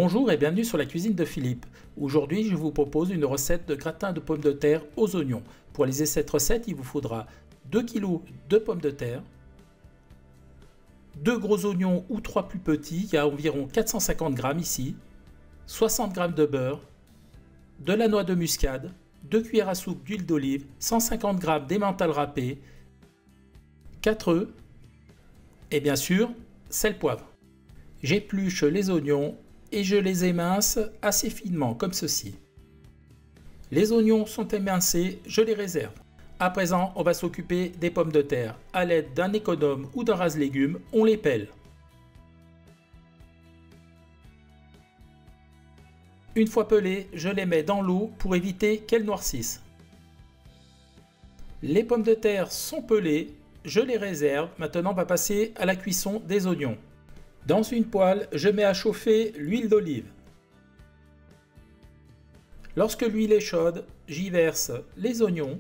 Bonjour et bienvenue sur la cuisine de Philippe. Aujourd'hui, je vous propose une recette de gratin de pommes de terre aux oignons. Pour réaliser cette recette, il vous faudra 2 kg de pommes de terre, 2 gros oignons ou 3 plus petits, il y a environ 450 g ici, 60 g de beurre, de la noix de muscade, 2 cuillères à soupe d'huile d'olive, 150 g d'emmental râpé, 4 œufs et bien sûr, sel, poivre. J'épluche les oignons et je les émince assez finement comme ceci. Les oignons sont émincés, je les réserve. À présent, on va s'occuper des pommes de terre. À l'aide d'un économe ou d'un rase-légumes, on les pèle. Une fois pelées, je les mets dans l'eau pour éviter qu'elles noircissent. Les pommes de terre sont pelées, je les réserve. Maintenant, on va passer à la cuisson des oignons. Dans une poêle, je mets à chauffer l'huile d'olive. Lorsque l'huile est chaude, j'y verse les oignons.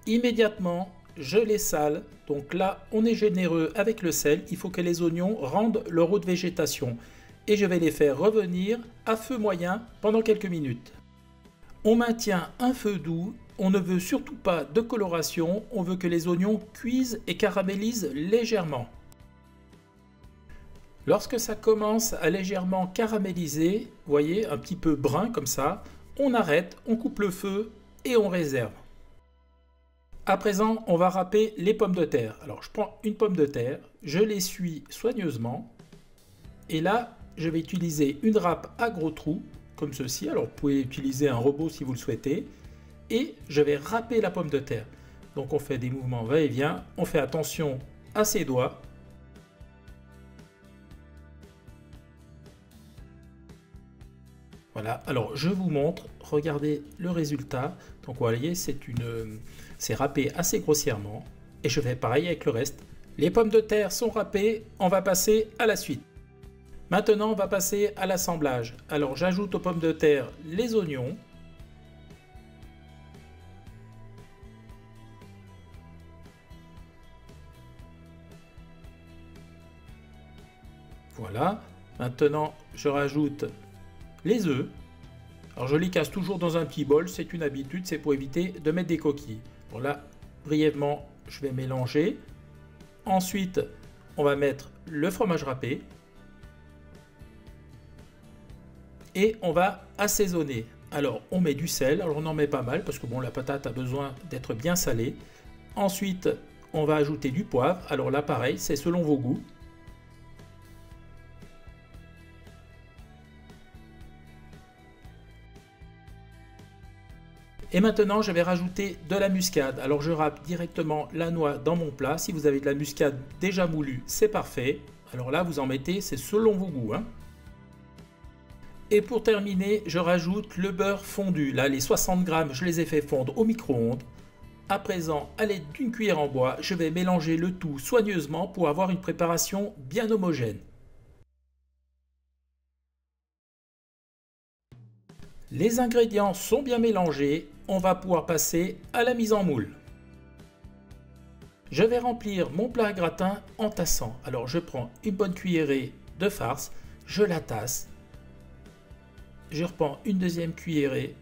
Immédiatement, je les sale. Donc là, on est généreux avec le sel. Il faut que les oignons rendent leur eau de végétation. Et je vais les faire revenir à feu moyen pendant quelques minutes. On maintient un feu doux. On ne veut surtout pas de coloration, on veut que les oignons cuisent et caramélisent légèrement. Lorsque ça commence à légèrement caraméliser, vous voyez, un petit peu brun comme ça, on arrête, on coupe le feu et on réserve. À présent, on va râper les pommes de terre. Alors, je prends une pomme de terre, je l'essuie soigneusement et là, je vais utiliser une râpe à gros trous, comme ceci. Alors, vous pouvez utiliser un robot si vous le souhaitez. Et je vais râper la pomme de terre. Donc on fait des mouvements va-et-vient, on fait attention à ses doigts. Voilà, alors je vous montre, regardez le résultat. Donc vous voyez, c'est râpé assez grossièrement. Et je fais pareil avec le reste. Les pommes de terre sont râpées, on va passer à la suite. Maintenant, on va passer à l'assemblage. Alors j'ajoute aux pommes de terre les oignons. Voilà, maintenant je rajoute les œufs. Alors je les casse toujours dans un petit bol, c'est une habitude, c'est pour éviter de mettre des coquilles. Bon là, brièvement, je vais mélanger. Ensuite, on va mettre le fromage râpé. Et on va assaisonner. Alors on met du sel, alors on en met pas mal parce que bon, la patate a besoin d'être bien salée. Ensuite, on va ajouter du poivre. Alors là pareil, c'est selon vos goûts. Et maintenant, je vais rajouter de la muscade. Alors, je râpe directement la noix dans mon plat. Si vous avez de la muscade déjà moulue, c'est parfait. Alors là, vous en mettez, c'est selon vos goûts, hein. Et pour terminer, je rajoute le beurre fondu. Là, les 60 g, je les ai fait fondre au micro-ondes. À présent, à l'aide d'une cuillère en bois, je vais mélanger le tout soigneusement pour avoir une préparation bien homogène. Les ingrédients sont bien mélangés, on va pouvoir passer à la mise en moule. Je vais remplir mon plat à gratin en tassant. Alors je prends une bonne cuillerée de farce, je la tasse. Je reprends une deuxième cuillerée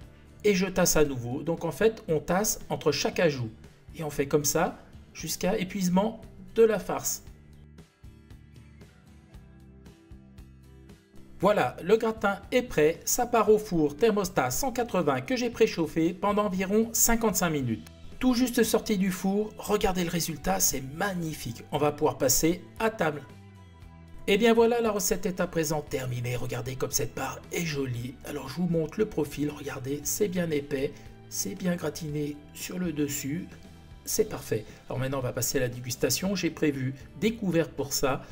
et je tasse à nouveau. Donc en fait, on tasse entre chaque ajout. Et on fait comme ça jusqu'à épuisement de la farce. Voilà, le gratin est prêt, ça part au four thermostat 180 que j'ai préchauffé pendant environ 55 minutes. Tout juste sorti du four, regardez le résultat, c'est magnifique. On va pouvoir passer à table. Et bien voilà, la recette est à présent terminée. Regardez comme cette barre est jolie. Alors je vous montre le profil, regardez, c'est bien épais, c'est bien gratiné sur le dessus. C'est parfait. Alors maintenant, on va passer à la dégustation. J'ai prévu des couverts pour ça.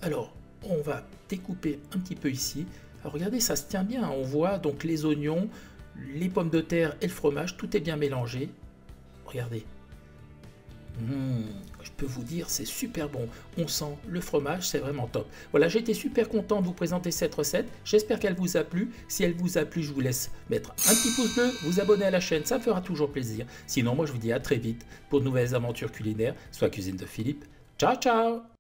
Alors, on va découper un petit peu ici. Alors regardez, ça se tient bien. On voit donc les oignons, les pommes de terre et le fromage. Tout est bien mélangé. Regardez. Je peux vous dire, c'est super bon. On sent le fromage, c'est vraiment top. Voilà, j'ai été super content de vous présenter cette recette. J'espère qu'elle vous a plu. Si elle vous a plu, je vous laisse mettre un petit pouce bleu, vous abonner à la chaîne, ça me fera toujours plaisir. Sinon, moi, je vous dis à très vite pour de nouvelles aventures culinaires, soit Cuisine de Philippe. Ciao, ciao!